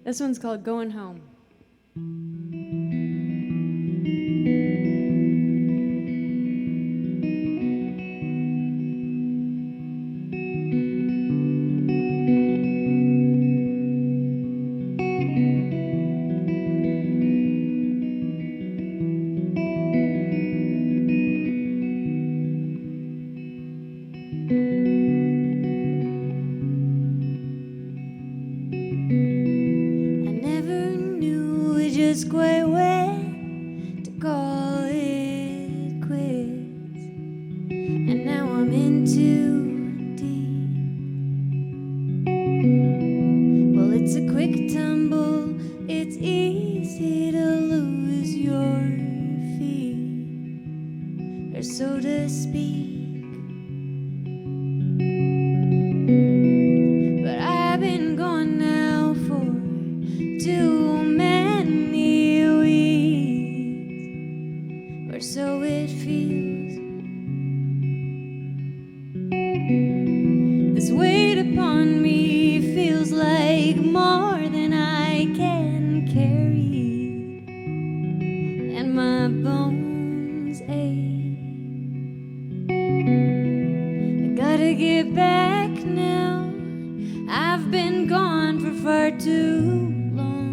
This one's called Going Home. Just quite when to call it quits, and now I'm in too deep. Well, it's a quick tumble, it's easy to lose your feet, or so to speak. But I've been gone now for too many weeks, or so it feels. This weight upon me feels like more than I can carry, and my bones ache. I gotta get back now. I've been gone for far too long.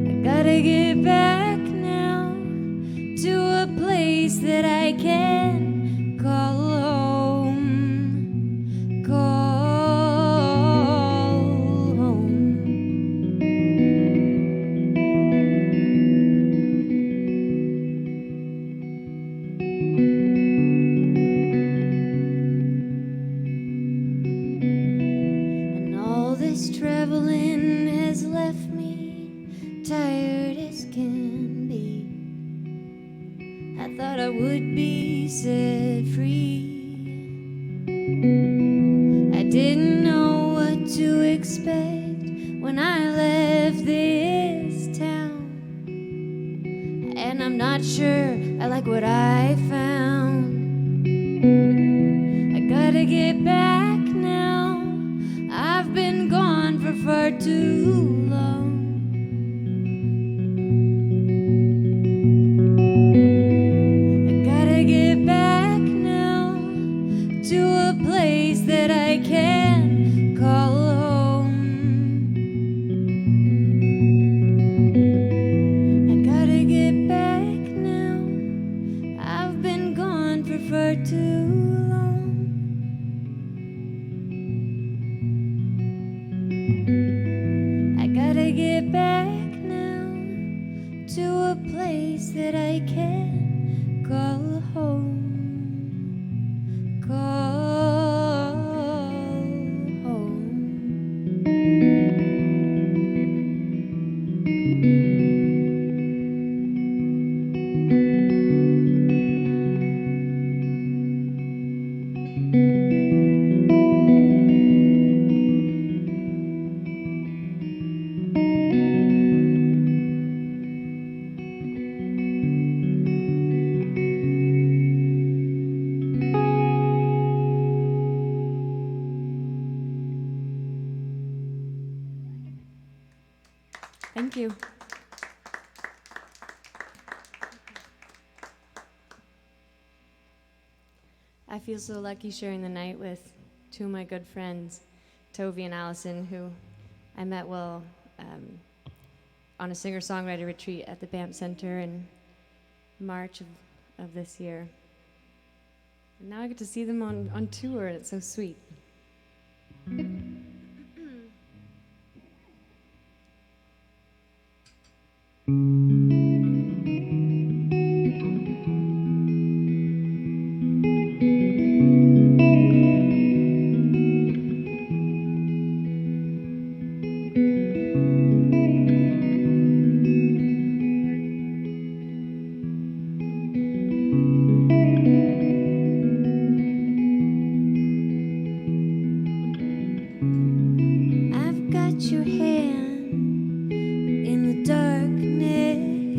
I gotta get back now to a place that I can call home, call home. And all this traveling has left me tired as can be. I thought I would be set free. I didn't know what to expect when I left this town, and I'm not sure I like what I found. I gotta get back now. I've been gone for far too long. That I can call home. I gotta get back now. I've been gone for far too long. I gotta get back now to a place that I can call home. Call Thank you. I feel so lucky sharing the night with two of my good friends, Tovi and Allison, who I met on a singer-songwriter retreat at the BAMP Center in March of this year. And now I get to see them on tour, and it's so sweet. I've got your hand in the darkness.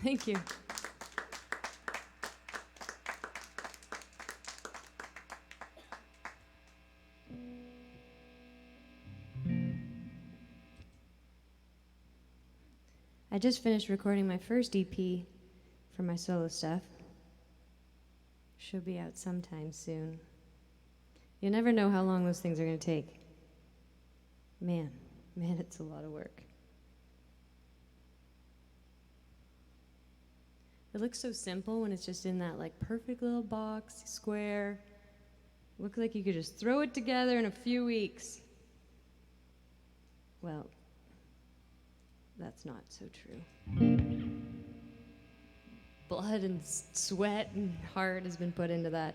Thank you. I just finished recording my first EP for my solo stuff. Should be out sometime soon. You never know how long those things are going to take. Man, it's a lot of work. It looks so simple when it's just in that like perfect little box, square. Looks like you could just throw it together in a few weeks. Well, that's not so true. Blood and sweat and heart has been put into that.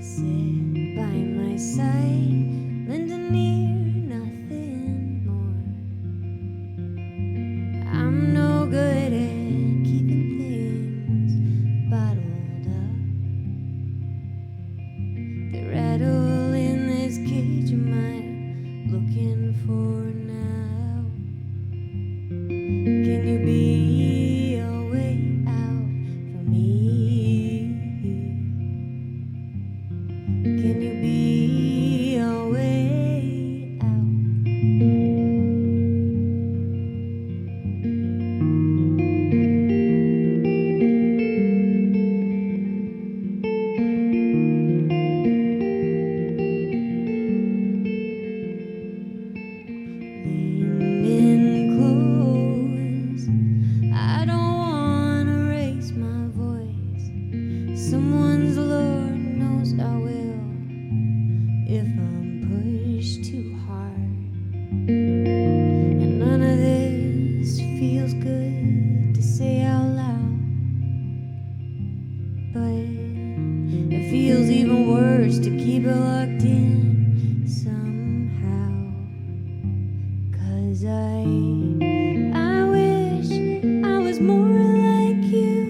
Sit by my side, lend an ear, nothing more. I'm no good at keeping things bottled up. The rattle in this cage am I looking for now? Can you be a way out for me? Can you be a way out? Lean in close. I don't wanna raise my voice. Someone's Lord knows I will if I'm pushed too hard. And none of this feels good to say out loud, but it feels even worse to keep it locked in somehow. 'Cause I wish I was more like you.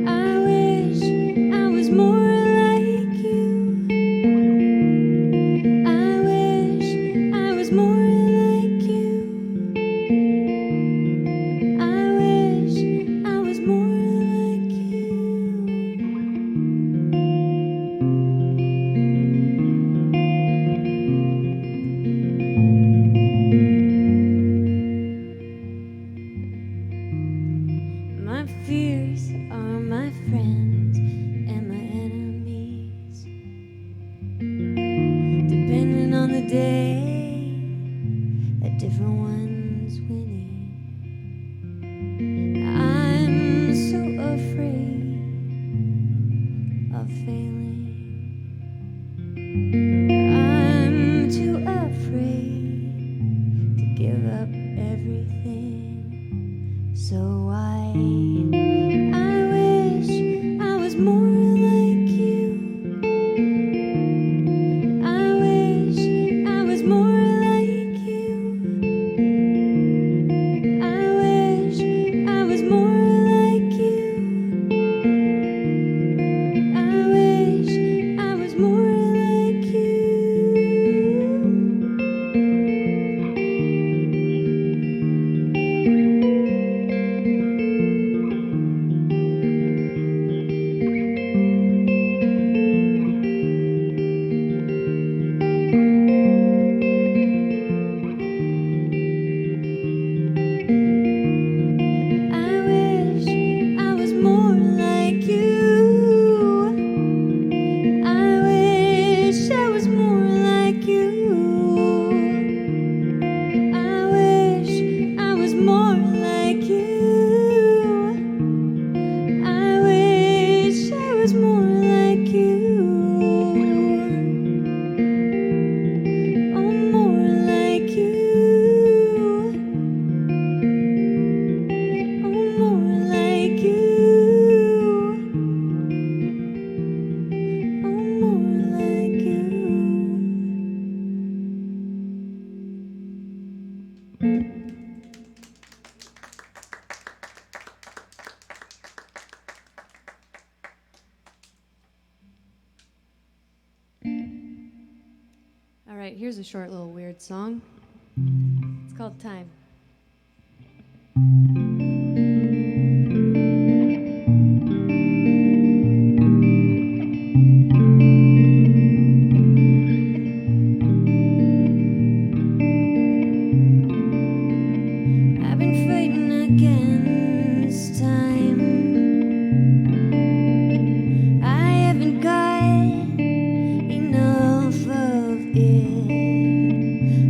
I wish I was more like you. I wish I was more like you. I wish I was more like you. My fears are my friends and my enemies. Depending on the day, a different one's winning. I'm so afraid of failing. I'm too afraid to give up everything. So I wish I was more like you. I wish I was more like you. I wish I was more like you. I wish right, here's a short little weird song. It's called Time. I've been fighting against time. I haven't got enough of it.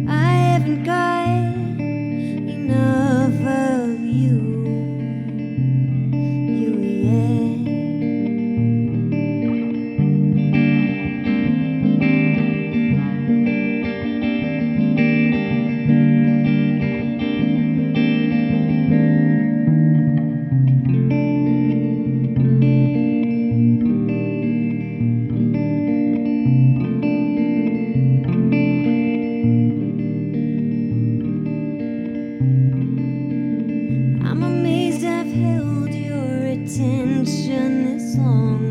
I haven't got enough of you yet. I'm amazed I've held your attention this long.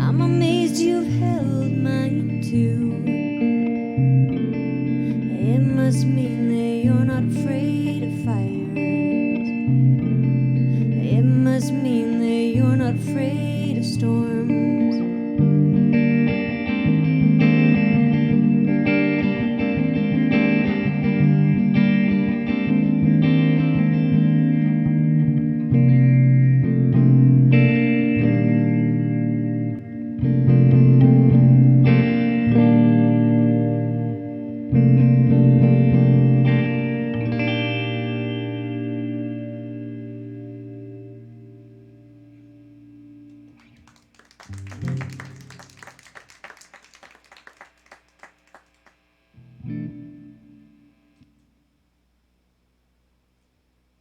I'm amazed you've held mine too. It must mean that you're not afraid of fires. It must mean that you're not afraid of storms.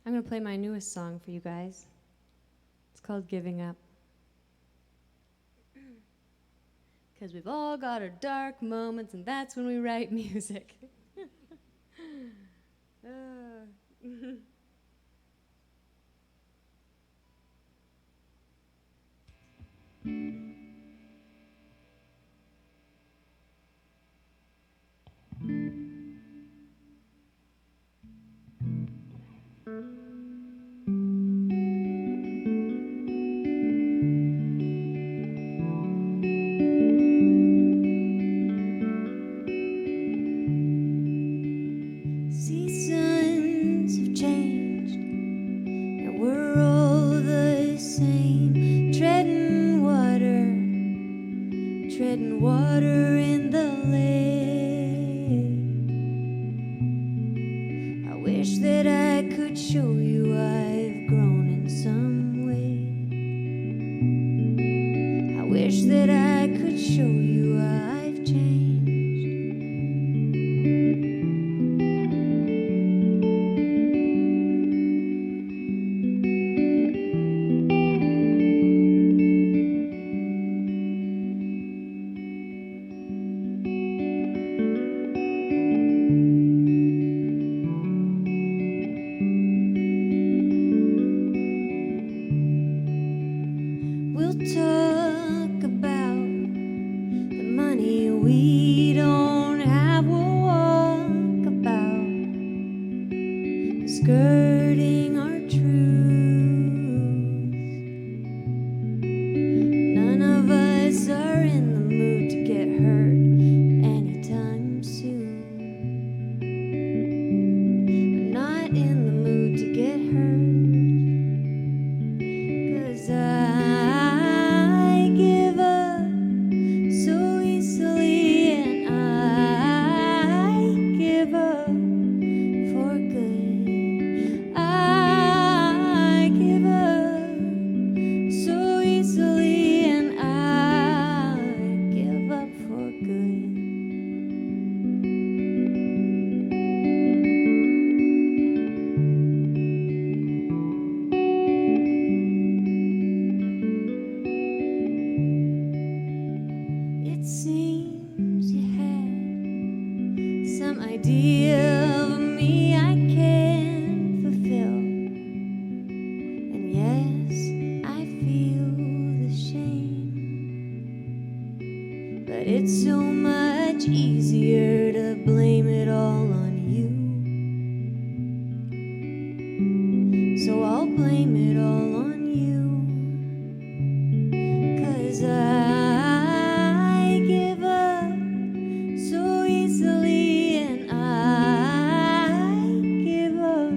I'm going to play my newest song for you guys. It's called Giving Up. Because we've all got our dark moments, and that's when we write music. Seasons have changed, and we're all the same. Treading water in the lake. I wish that I could show you I've grown in some way. I wish that I could show you I've changed. We'll talk about the money we don't have. We'll walk about skirting our truth. None of us are in the mood to get hurt anytime soon. We're not in the mood to get hurt. 'Cause I give up so easily, and I give up for good. I give up so easily, and I give up for good. It seems you had some idea of me I can't fulfill. And yes, I feel the shame, but it's so much much easier to blame it all on you. So I'll blame it all on you. 'Cause I give up so easily, and I give up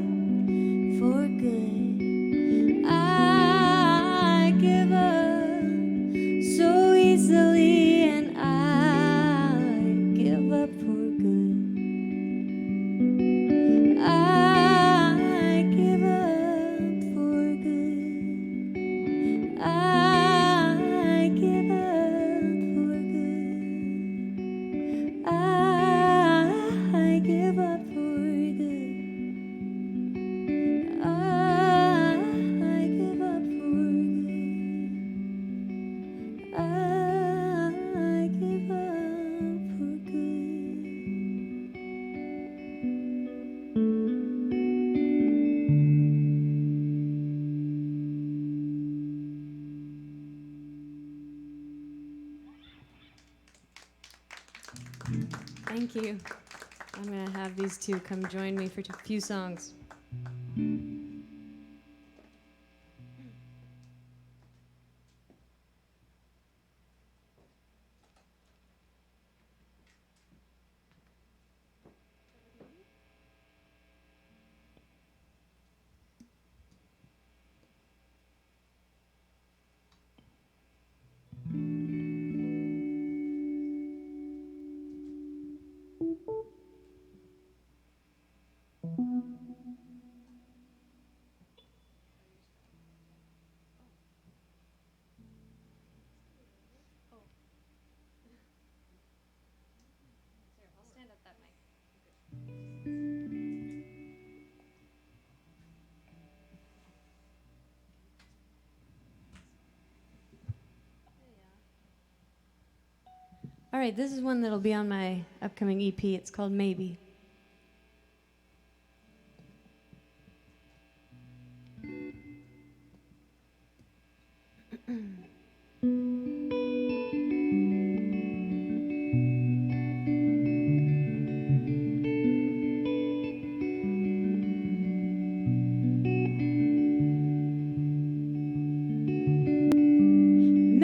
for good. I give up so easily, and I give up for good. I give up for good. I give up for good. I give up for good. I give up for good. I give up for good. Thank you. I'm going to have these two come join me for a few songs. I'll stand at that mic. All right, this is one that'll be on my upcoming EP. It's called Maybe.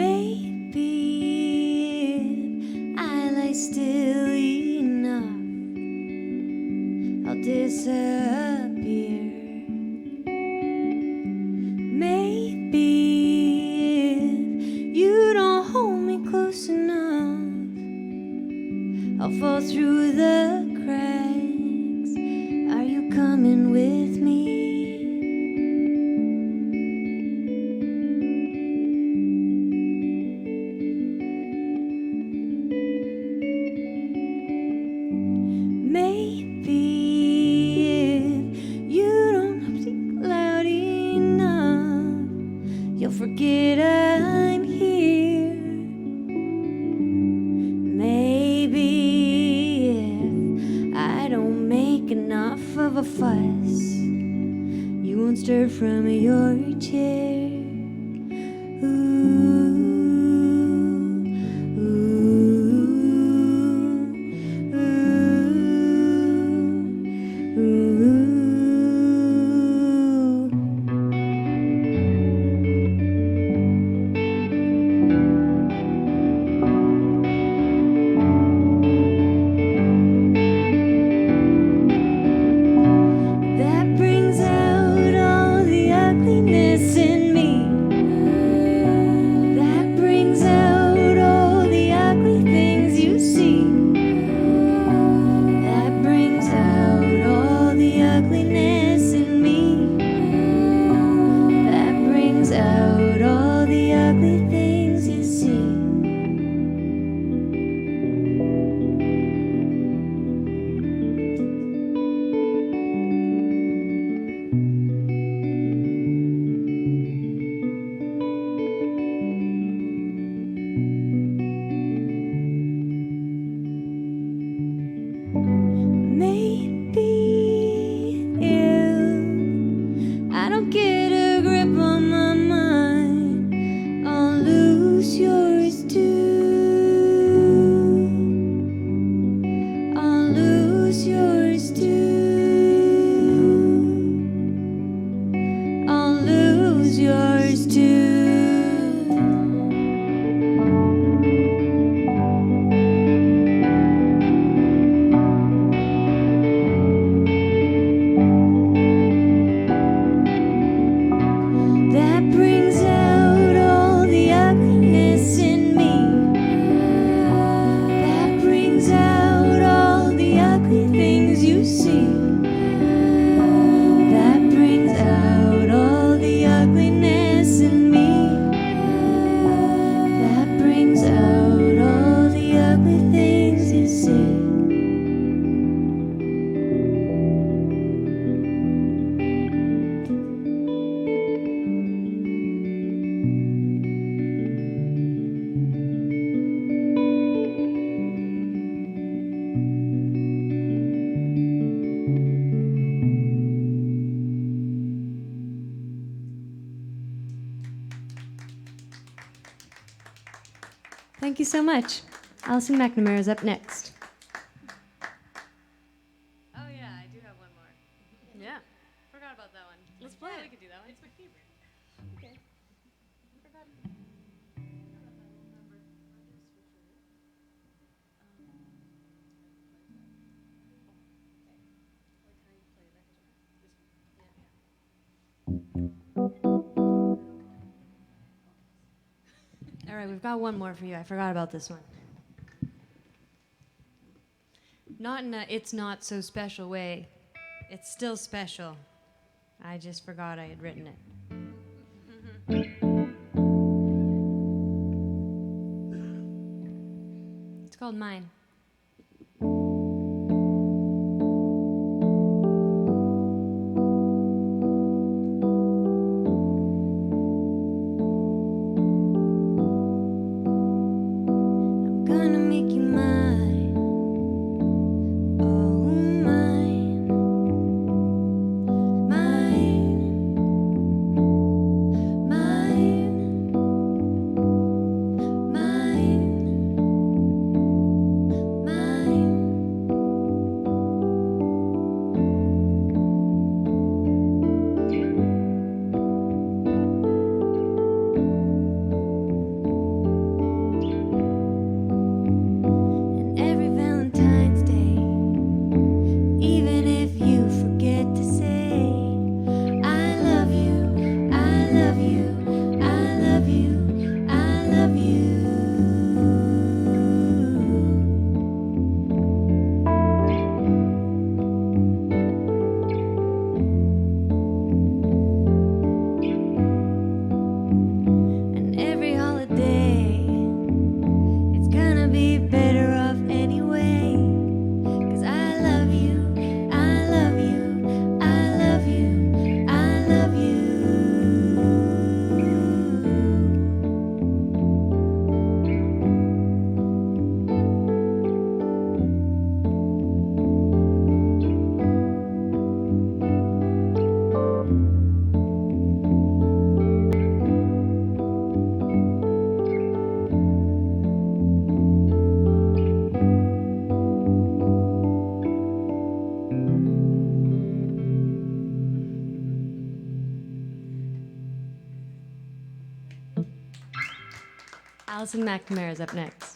Maybe if I lie still enough, I'll disappear. Maybe if you don't hold me close enough, I'll fall through the cracks. Are you coming with me? Maybe if you don't speak loud enough, you'll forget I'm here. Maybe if I don't make enough of a fuss, you won't stir from your chair. Ooh, ooh, ooh, ooh. That brings out all the ugliness in me. Thank you so much. Alison McNamara is up next. Oh yeah, I do have one more. Yeah. Forgot about that one. Let's play Yeah, it. we could do that one. It's my favorite. Okay. Forgot about that little number. I'm gonna switch over. Like how you play that guitar. This one. All right, we've got one more for you. I forgot about this one. Not in a it's not so special way. It's still special. I just forgot I had written it. It's called Mine. I'm gonna make you mine. Oh, mine. Mine. Mine. Mine. Mine. And every Valentine's Day, even if you forget to say, I love you, I love you, I love you, I love you. And every holiday, it's gonna be better off anyway. 'Cause I love you, I love you, I love you, I love you. Alison McNamara is up next.